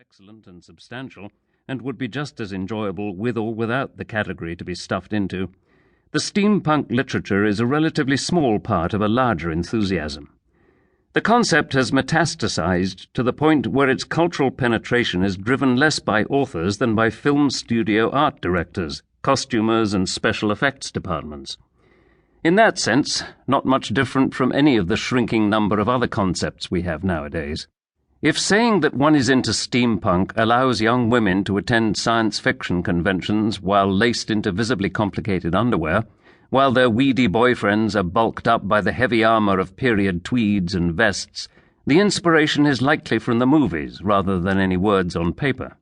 excellent and substantial, and would be just as enjoyable with or without the category to be stuffed into, the steampunk literature is a relatively small part of a larger enthusiasm. The concept has metastasized to the point where its cultural penetration is driven less by authors than by film studio art directors, costumers, and special effects departments. In that sense, not much different from any of the shrinking number of other concepts we have nowadays. If saying that one is into steampunk allows young women to attend science fiction conventions while laced into visibly complicated underwear, while their weedy boyfriends are bulked up by the heavy armor of period tweeds and vests, the inspiration is likely from the movies rather than any words on paper.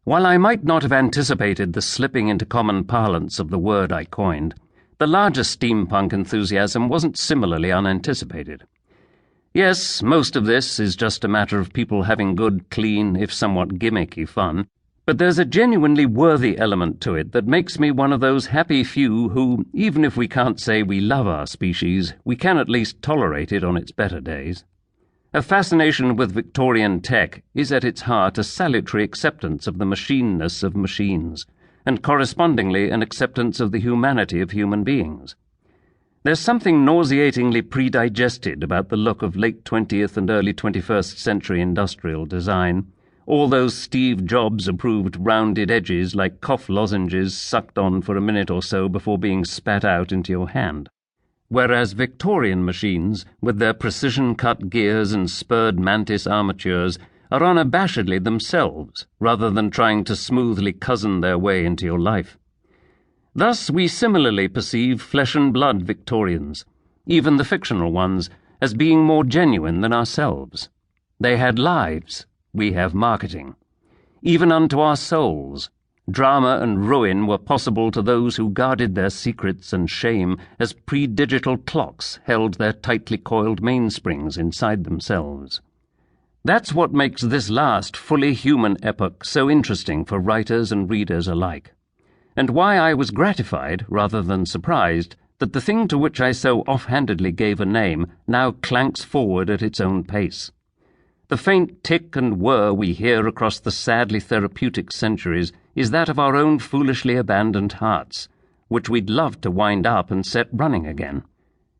While I might not have anticipated the slipping into common parlance of the word I coined, the larger steampunk enthusiasm wasn't similarly unanticipated. Yes, most of this is just a matter of people having good, clean, if somewhat gimmicky fun, but there's a genuinely worthy element to it that makes me one of those happy few who, even if we can't say we love our species, we can at least tolerate it on its better days. A fascination with Victorian tech is at its heart a salutary acceptance of the machineness of machines, and correspondingly an acceptance of the humanity of human beings. There's something nauseatingly predigested about the look of late 20th and early 21st century industrial design, all those Steve Jobs-approved rounded edges like cough lozenges sucked on for a minute or so before being spat out into your hand. Whereas Victorian machines, with their precision-cut gears and spurred mantis armatures, are unabashedly themselves, rather than trying to smoothly cozen their way into your life. Thus we similarly perceive flesh-and-blood Victorians, even the fictional ones, as being more genuine than ourselves. They had lives, we have marketing. Even unto our souls, drama and ruin were possible to those who guarded their secrets and shame as pre-digital clocks held their tightly coiled mainsprings inside themselves. That's what makes this last fully human epoch so interesting for writers and readers alike, and why I was gratified, rather than surprised, that the thing to which I so offhandedly gave a name now clanks forward at its own pace. The faint tick and whir we hear across the sadly therapeutic centuries is that of our own foolishly abandoned hearts, which we'd love to wind up and set running again.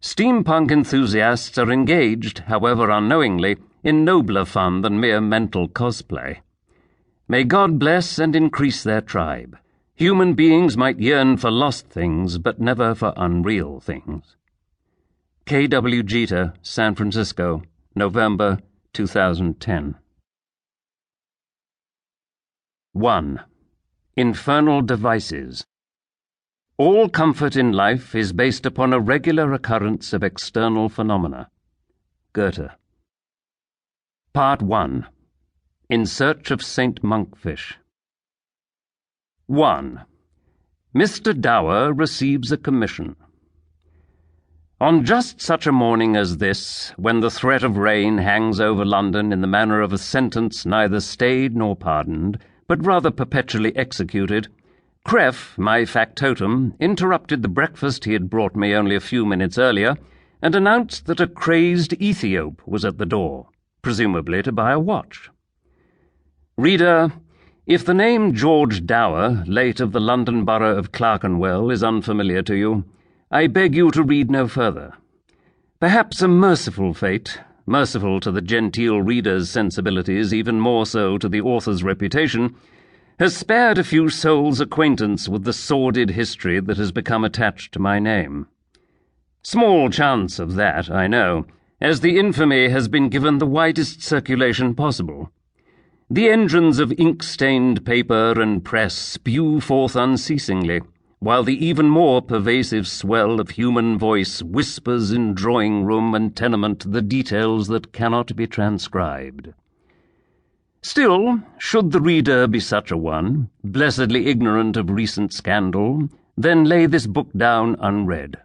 Steampunk enthusiasts are engaged, however unknowingly, in nobler fun than mere mental cosplay. May God bless and increase their tribe. Human beings might yearn for lost things, but never for unreal things. K.W. Jeter, San Francisco, November 2010. 1. Infernal Devices. All comfort in life is based upon a regular occurrence of external phenomena. Goethe. Part 1. In Search of St. Monkfish. 1. Mr. Dower receives a commission. On just such a morning as this, when the threat of rain hangs over London in the manner of a sentence neither stayed nor pardoned, but rather perpetually executed, Cref, my factotum, interrupted the breakfast he had brought me only a few minutes earlier, and announced that a crazed Ethiop was at the door, presumably to buy a watch. Reader, if the name George Dower, late of the London borough of Clerkenwell, is unfamiliar to you, I beg you to read no further. Perhaps a merciful fate, merciful to the genteel reader's sensibilities, even more so to the author's reputation, has spared a few souls acquaintance with the sordid history that has become attached to my name. Small chance of that, I know, as the infamy has been given the widest circulation possible. The engines of ink-stained paper and press spew forth unceasingly, while the even more pervasive swell of human voice whispers in drawing-room and tenement the details that cannot be transcribed. Still, should the reader be such a one, blessedly ignorant of recent scandal, then lay this book down unread.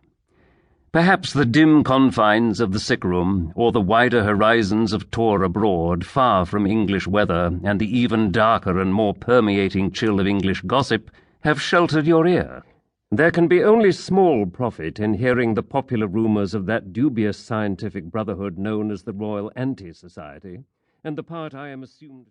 Perhaps the dim confines of the sick-room, or the wider horizons of tour abroad, far from English weather and the even darker and more permeating chill of English gossip, have sheltered your ear. There can be only small profit in hearing the popular rumours of that dubious scientific brotherhood known as the Royal Anti-Society, and the part I am assumed